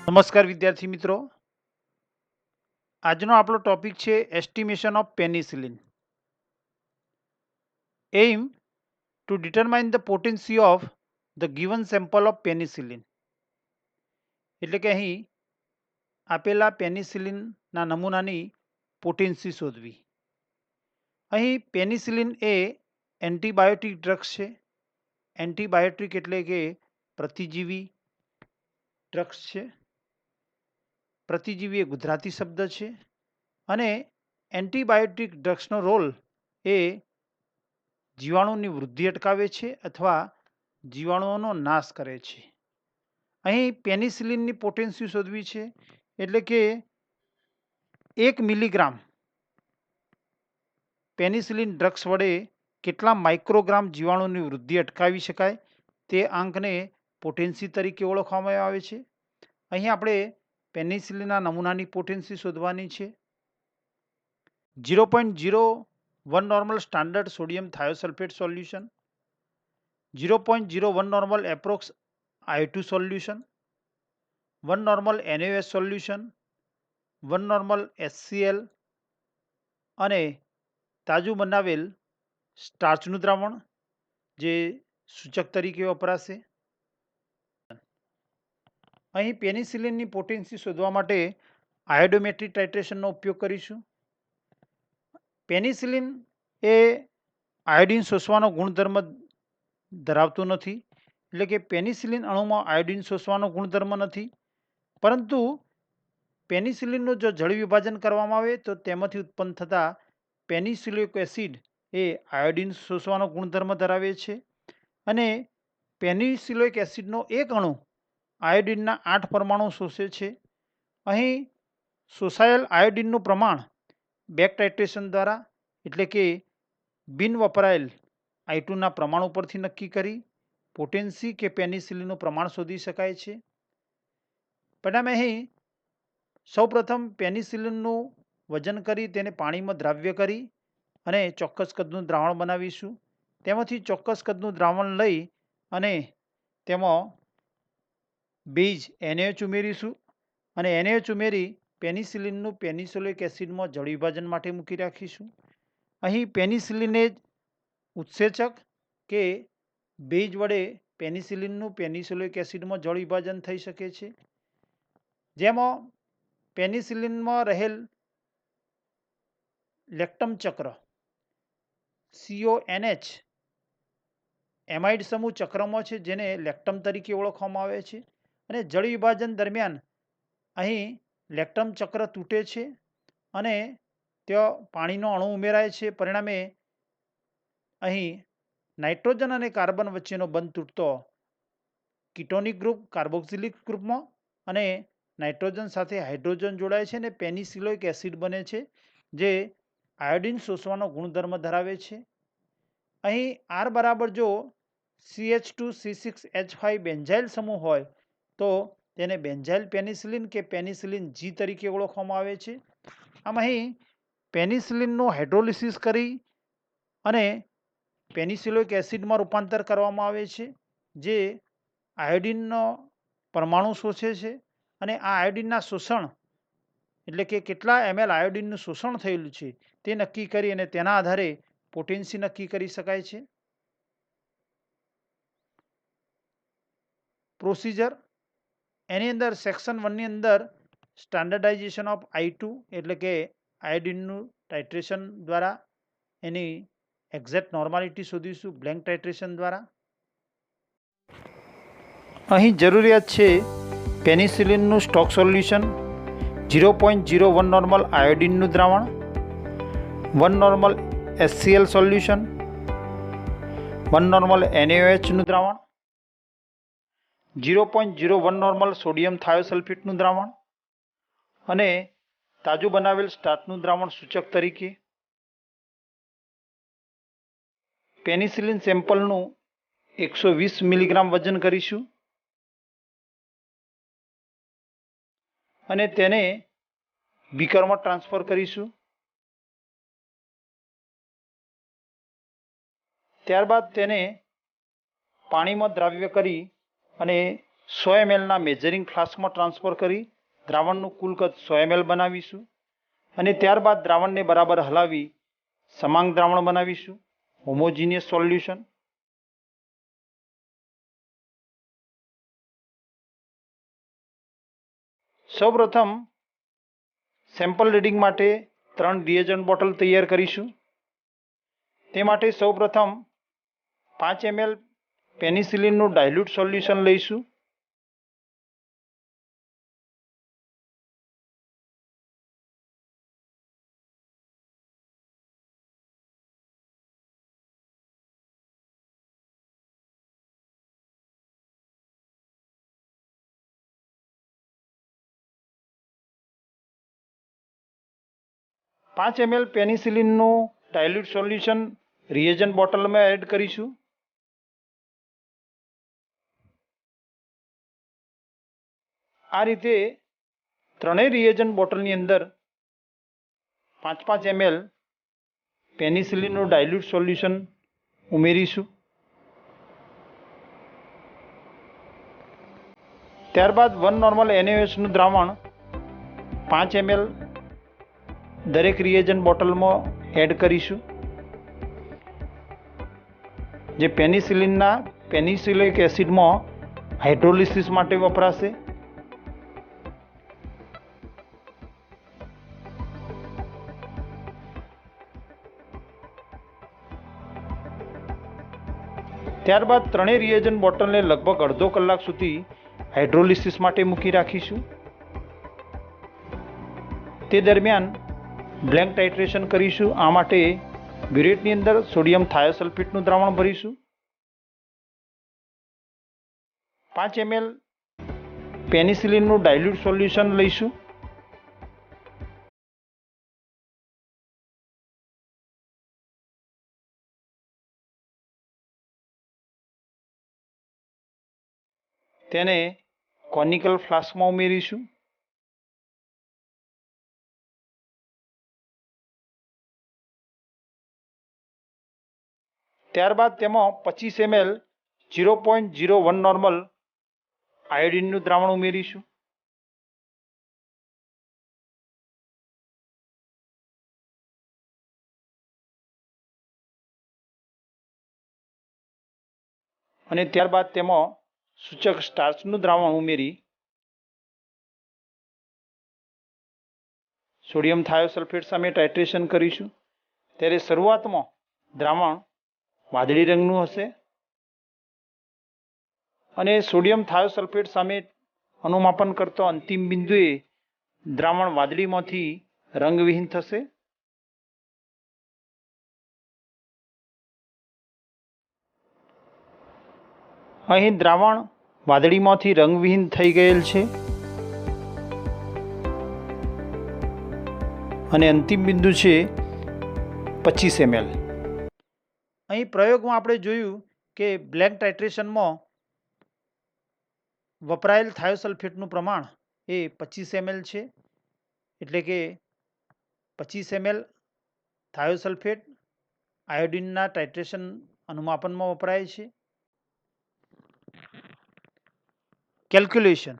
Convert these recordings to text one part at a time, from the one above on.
નમસ્કાર વિદ્યાર્થી મિત્રો, આજનો આપણો ટોપિક છે estimation of penicillin. Aim two determine the potency of the given sample of penicillin. એટલે કે અહીં આપેલા પેનિસિલિનના નમૂનાની પોટેન્સી શોધવી. અહીં પેનિસિલિન એ એન્ટીબાયોટિક ડ્રગ્સ છે. એન્ટીબાયોટિક એટલે કે પ્રતિજીવી ડ્રગ્સ છે. પ્રતિજીવી એ ગુજરાતી શબ્દ છે અને એન્ટીબાયોટિક ડ્રગ્સનો રોલ એ જીવાણુની વૃદ્ધિ અટકાવે છે અથવા જીવાણુઓનો નાશ કરે છે. અહીં પેનિસિલિનની પોટેન્સી શોધવી છે એટલે કે 1 મિલીગ્રામ પેનિસિલિન ડ્રગ્સ વડે કેટલા માઇક્રોગ્રામ જીવાણુની વૃદ્ધિ અટકાવી શકાય તે આંકને પોટેન્સી તરીકે ઓળખવામાં આવે છે. અહીં આપણે પેનિસિલિનના નમૂનાની પોટેન્સી શોધવાની છે. 0.01 normal standard sodium thiosulfate solution, 0.01 normal approx I2 solution, 1 normal NaOH solution, 1 normal HCl અને તાજું બનાવેલ સ્ટાર્ચનું દ્રાવણ જે સૂચક તરીકે વપરાશે. અહીં પેનિસિલિનની પોટેન્સી શોધવા માટે આયોડોમેટ્રિક ટાઇટ્રેશનનો ઉપયોગ કરીશું. પેનિસિલિન એ આયોડિન શોષવાનો ગુણધર્મ ધરાવતું નથી, એટલે કે પેનિસિલિન અણુમાં આયોડિન શોષવાનો ગુણધર્મ નથી, પરંતુ પેનિસિલિનનું જો જળ વિભાજન કરવામાં આવે તો તેમાંથી ઉત્પન્ન થતા પેનિસિલિક એસિડ એ આયોડિન શોષવાનો ગુણધર્મ ધરાવે છે અને પેનિસિલિક એસિડનો એક અણુ આયોડિનના 8 પરમાણુ શોષે છે. અહીં શોષાયેલ આયોડિનનું પ્રમાણ બેક ટાઇટ્રેશન દ્વારા એટલે કે બિન વપરાયેલ I2ના પ્રમાણ ઉપરથી નક્કી કરી પોટેન્સી કે પેનિસિલિનનું પ્રમાણ શોધી શકાય છે. પરિણામે અહીં સૌપ્રથમ પેનિસિલિનનું વજન કરી તેને પાણીમાં દ્રાવ્ય કરી અને ચોક્કસ કદનું દ્રાવણ બનાવીશું. તેમાંથી ચોક્કસ કદનું દ્રાવણ લઈ અને તેમાં બેઝ NaOH ઉમેરીશું અને NaOH ઉમેરી પેનિસિલિનનું પેનિસિલિક એસિડમાં જળ વિભાજન માટે મૂકી રાખીશું. અહીં પેનિસિલિન એ ઉત્સેચક કે બેઝ વડે પેનિસિલિનનું પેનિસિલિક એસિડમાં જળ વિભાજન થઈ શકે છે. જેમાં પેનિસિલિનમાં રહેલ લેક્ટમ ચક્ર CONH એમાઇડ સમૂહ ચક્રમાં છે, જેને લેક્ટમ તરીકે ઓળખવામાં આવે છે અને જળ વિભાજન દરમિયાન અહીં લેક્ટમ ચક્ર તૂટે છે અને ત્યાં પાણીનો અણુ ઉમેરાય છે. પરિણામે અહીં નાઇટ્રોજન અને કાર્બન વચ્ચેનો બંધ તૂટતો કીટોનિક ગ્રુપ કાર્બોક્સિલિક ગ્રુપમાં અને નાઇટ્રોજન સાથે હાઇડ્રોજન જોડાય છે અને પેનિસિલિક એસિડ બને છે, જે આયોડિન શોષવાનો ગુણધર્મ ધરાવે છે. અહીં R બરાબર જો CH2C6H5 બેન્ઝાઇલ સમૂહ હોય તો તેને બેન્ઝાઇલ પેનિસિલિન કે પેનિસિલિન G તરીકે ઓળખવામાં આવે છે. આમ અહીં પેનિસિલિનનું હાઇડ્રોલિસિસ કરી અને પેનિસિલિક એસિડમાં રૂપાંતર કરવામાં આવે છે, જે આયોડિનનો પરમાણુ શોષે છે અને આ આયોડિનના શોષણ એટલે કે કેટલા ml આયોડિનનું શોષણ થયેલું છે તે નક્કી કરી અને તેના આધારે પોટેન્સી નક્કી કરી શકાય છે. પ્રોસિજર એની અંદર સેક્શન 1 ની અંદર સ્ટાન્ડર્ડાઇઝેશન ઓફ I2 એટલે કે આયોડિનનું ટાઇટ્રેશન દ્વારા એની એક્ઝેક્ટ નોર્માલિટી શોધીશું બ્લેન્ક ટાઇટ્રેશન દ્વારા. અહીં જરૂરિયાત છે પેનિસિલિનનું સ્ટોક સોલ્યુશન, 0.01 નોર્મલ આયોડિનનું દ્રાવણ, 1 નોર્મલ HCl સોલ્યુશન, 1 નોર્મલ NaOHનું દ્રાવણ, 0.01 નોર્મલ સોડિયમ થાયોસલ્ફેટનું દ્રાવણ અને તાજું બનાવેલ સ્ટાર્ચનું દ્રાવણ સૂચક તરીકે. પેનિસિલિન સેમ્પલનું 120 મિલીગ્રામ વજન કરીશું અને તેને બીકરમાં ટ્રાન્સફર કરીશું. ત્યારબાદ તેને પાણીમાં દ્રાવ્ય કરી અને 100 mlના મેજરિંગ ફ્લાસ્કમાં ટ્રાન્સફર કરી દ્રાવણનું કુલ કદ 100 ml બનાવીશું અને ત્યારબાદ દ્રાવણને બરાબર હલાવી સમાંગ દ્રાવણ બનાવીશું, હોમોજીનિયસ સોલ્યુશન. સૌપ્રથમ સેમ્પલ રીડિંગ માટે 3 રિએજન્ટ બોટલ તૈયાર કરીશું. તે માટે સૌપ્રથમ 5 ml પેનિસિલિનનું ડાયલ્યુટ સોલ્યુશન લઈશું. પાંચ ml પેનિસિલિનનું ડાયલ્યુટ સોલ્યુશન રિએજન્ટ બોટલમાં એડ કરીશું. આ રીતે ત્રણેય રિએજન્ટ બોટલની અંદર 5-5 ml પેનિસિલિનનું ડાયલ્યુટ સોલ્યુશન ઉમેરીશું. ત્યારબાદ 1 નોર્મલ NaOHનું દ્રાવણ 5 ml દરેક રિએજન્ટ બોટલમાં એડ કરીશું, જે પેનિસિલિક એસિડમાં હાઇડ્રોલિસિસ માટે વપરાશે. ત્યારબાદ ત્રણેય રિએજન્ટ બોટલને લગભગ અડધો કલાક સુધી હાઇડ્રોલિસિસ માટે મૂકી રાખીશું. તે દરમિયાન બ્લેન્ક ટાઇટ્રેશન કરીશું. આ માટે બ્યુરેટની અંદર સોડિયમ થાયોસલ્ફેટનું દ્રાવણ ભરીશું. 5 ml પેનિસિલિનનું ડાયલ્યુટ સોલ્યુશન લઈશું. તેને કોનિકલ ફ્લાસ્કમાં ઉમેરીશું. ત્યારબાદ તેમાં 25 ml 0.01 નોર્મલ આયોડિનનું દ્રાવણ ઉમેરીશું. અને ત્યારબાદ તેમાં સૂચક સ્ટાર્ચનું દ્રાવણ ઉમેરી સોડિયમ થાયોસલ્ફેટ સામે ટાઇટ્રેશન કરીશું. ત્યારે શરૂઆતમાં દ્રાવણ વાદળી રંગનું હશે અને સોડિયમ થાયોસલ્ફેટ સામે અનુમાપન કરતો અંતિમ બિંદુએ દ્રાવણ વાદળીમાંથી રંગવિહીન થશે. અહીં દ્રાવણ વાદળીમાંથી રંગવિહીન થઈ ગયેલ છે અને અંતિમ બિંદુ છે 25 ml. અહીં પ્રયોગમાં આપણે જોયું કે બ્લેન્ક ટાઇટ્રેશનમાં વપરાયેલ થાયોસલ્ફેટનું પ્રમાણ એ 25 ml છે. એટલે કે 25 ml થાયોસલ્ફેટ આયોડિનના ટાઇટ્રેશન અનુમાપનમાં વપરાય છે. Calculation.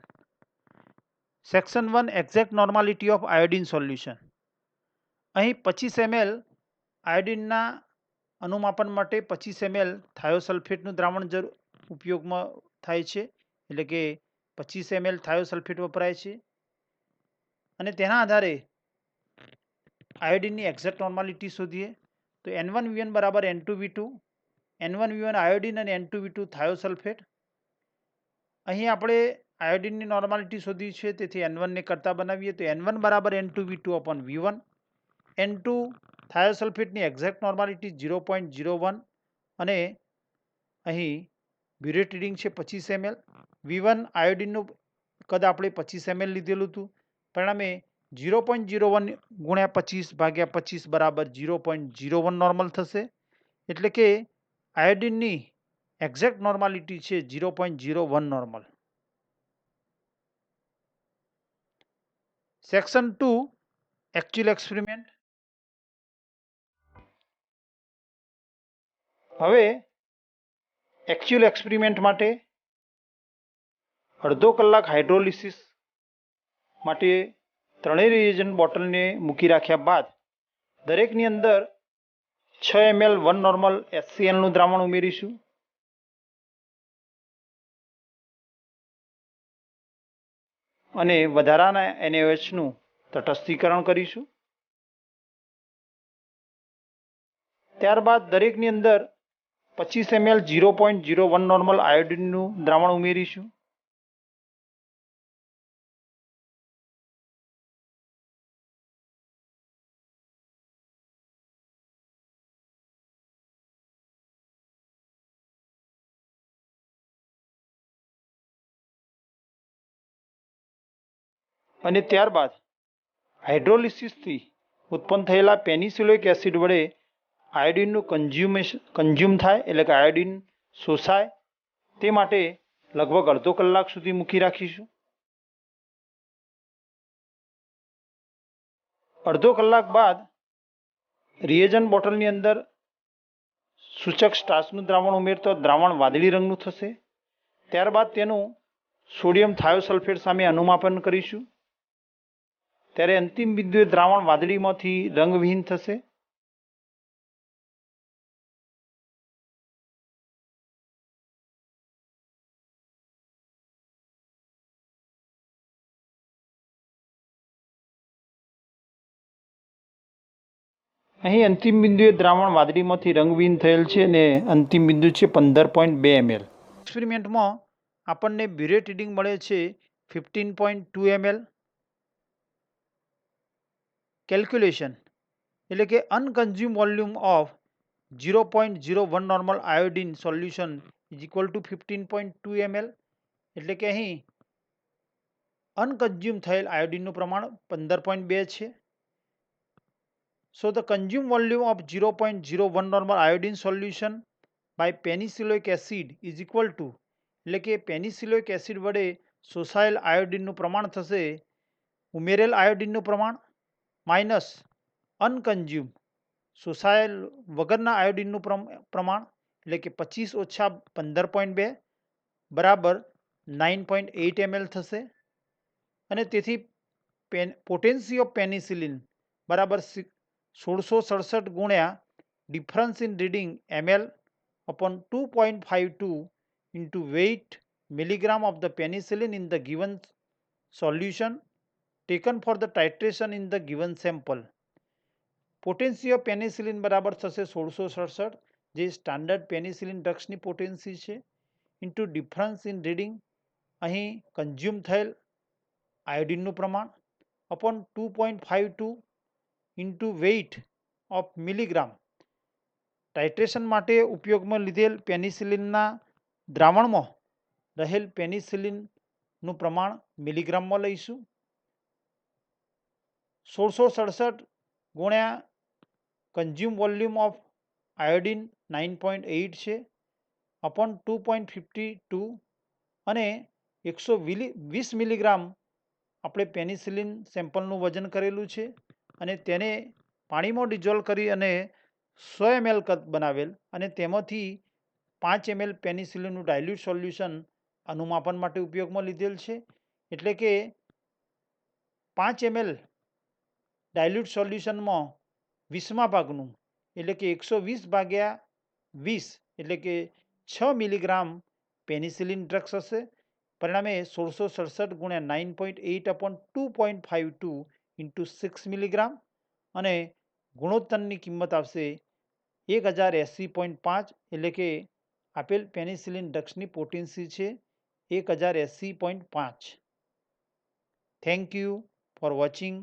Section 1 exact normality of iodine solution. અહીં 25 ml આયોડિનના અનુમાપન માટે 25 ml થાયોસલ્ફેટનું દ્રાવણ ઉપયોગમાં થાય છે. એટલે કે 25 ml થાયોસલ્ફેટ વપરાય છે અને તેના આધારે આયોડિનની એક્ઝેક્ટ નોર્માલિટી શોધીએ તો N1V1 બરાબર N2V2, N1V1 આયોડિન અને N2V2 થાયોસલ્ફેટ. અહીં આપણે આયોડિનની નોર્માલિટી શોધી છે, તેથી N1 ને કરતા બનાવીએ તો N1 બરાબર N2V2 upon V1. N2 થાયોસલ્ફેટની exact normality 0.01 અને અહીં બ્યુરેટ રીડિંગ છે 25 ml. V1 આયોડિનનું કદ આપણે 25 ml લીધેલું હતું, પરિણામે 0.01 ગુણ્યા 25 ભાગ્યા 25 બરાબર 0.01 નોર્મલ થશે. એટલે કે આયોડિનની એક્ઝેક્ટ નોર્માલિટી છે 0.01 નોર્મલ. Section 2 actual experiment. હવે एक्चुअल एक्सपेरिमेंट माटे अर्धो कलाक हाइड्रोलिसिस माटे त्रणेय रिएजन बोटल ने मूकी राख्या बाद दरेकनी अंदर 6 ml 1 नॉर्मल HCl નું દ્રાવણ ઉમેરીશું અને વધારાના NaOH નું તટસ્થીકરણ કરીશું। ત્યારબાદ દરેકની અંદર 25 ml 0.01 નોર્મલ આયોડિનનું દ્રાવણ ઉમેરીશું અને ત્યારબાદ હાઇડ્રોલિસિસથી ઉત્પન્ન થયેલા પેનિસિલિક એસિડ વડે આયોડિનનું કન્ઝ્યુમ થાય એટલે કે આયોડિન શોષાય તે માટે લગભગ અડધો કલાક સુધી મૂકી રાખીશું। અડધો કલાક બાદ રિએજન્ટ બોટલની અંદર સૂચક સ્ટાર્ચનું દ્રાવણ ઉમેરતો દ્રાવણ વાદળી રંગનું થશે। ત્યારબાદ તેનું સોડિયમ થાયોસલ્ફેટ સામે અનુમાપન કરીશું ત્યારે અંતિમ બિંદુએ દ્રાવણ વાદળીમાંથી રંગવિહીન થશે। અહીં અંતિમ બિંદુએ દ્રાવણ વાદળીમાંથી રંગવિહીન થયેલ છે અને અંતિમ બિંદુ છે 15.2 ml। એક્સપેરિમેન્ટમાં આપણને બ્યુરેટ રીડિંગ મળે છે 15.2 ml। કેલ્ક્યુલેશન એટલે કે unconsumed volume of 0.01 normal iodine solution is equal to 15.2 ml એટલે કે અહીં અનકન્ઝ્યુમ થયેલ આયોડિનનું પ્રમાણ 15.2 છે। So the consumed volume of 0.01 normal iodine solution by penicilloic acid is equal to એટલે કે પેનિસિલોઇક એસિડ વડે શોષાયેલ આયોડિનનું પ્રમાણ થશે ઉમેરેલ આયોડિનનું પ્રમાણ માઇનસ અનકન્ઝ્યુમ શોષાયેલ વગરના આયોડિનનું પ્રમાણ એટલે કે 25 ઓછા 15.2 બરાબર 9.8 ml થશે અને તેથી પોટેન્સી ઓફ પેનિસિલિન બરાબર 1667 ગુણ્યા difference in reading ml upon 2.52 into weight milligram of the penicillin in the given solution taken for the titration in the given sample. Potency of penicillin બરાબર થશે 1667 જે સ્ટાન્ડર્ડ પેનિસિલિન ડ્રગ્સની potency છે into difference in reading અહીં consume થયેલ આયોડિનનું પ્રમાણ upon 2.52 into weight of milligram titration માટે ઉપયોગમાં લીધેલ પેનિસિલિનના દ્રાવણમાં રહેલ પેનિસિલિનનું પ્રમાણ મિલીગ્રામમાં લઈશું। 1667 ગુણ્યા કન્ઝ્યુમ વોલ્યુમ ઓફ આયોડિન 9.8 છે અપોન 2.52 અને 120 મિલીગ્રામ આપણે પેનિસિલિન સેમ્પલનું વજન કરેલું છે અને તેને પાણીમાં ડિઝોલ્વ કરી અને 100 ml કદ બનાવેલ અને તેમાંથી 5 ml પેનિસિલિનનું ડાયલ્યુટ સોલ્યુશન અનુમાપન માટે ઉપયોગમાં લીધેલ છે એટલે કે 5 ml ડાયલ્યુટ સોલ્યુશનમાં 20મા ભાગનું એટલે કે 120 ભાગ્યા 20 એટલે કે 6 મિલીગ્રામ પેનિસિલિન ડ્રગ્સ હશે। પરિણામે 1667 ગુણ્યા 9.8 અપોન 2.52 ઇન્ટુ 6 મિલીગ્રામ અને ગુણોત્તરની કિંમત આવશે 1080.5 એટલે કે આપેલ પેનિસિલિન ડ્રગ્સની પોટેન્સી છે 1080.5। Thank you for watching.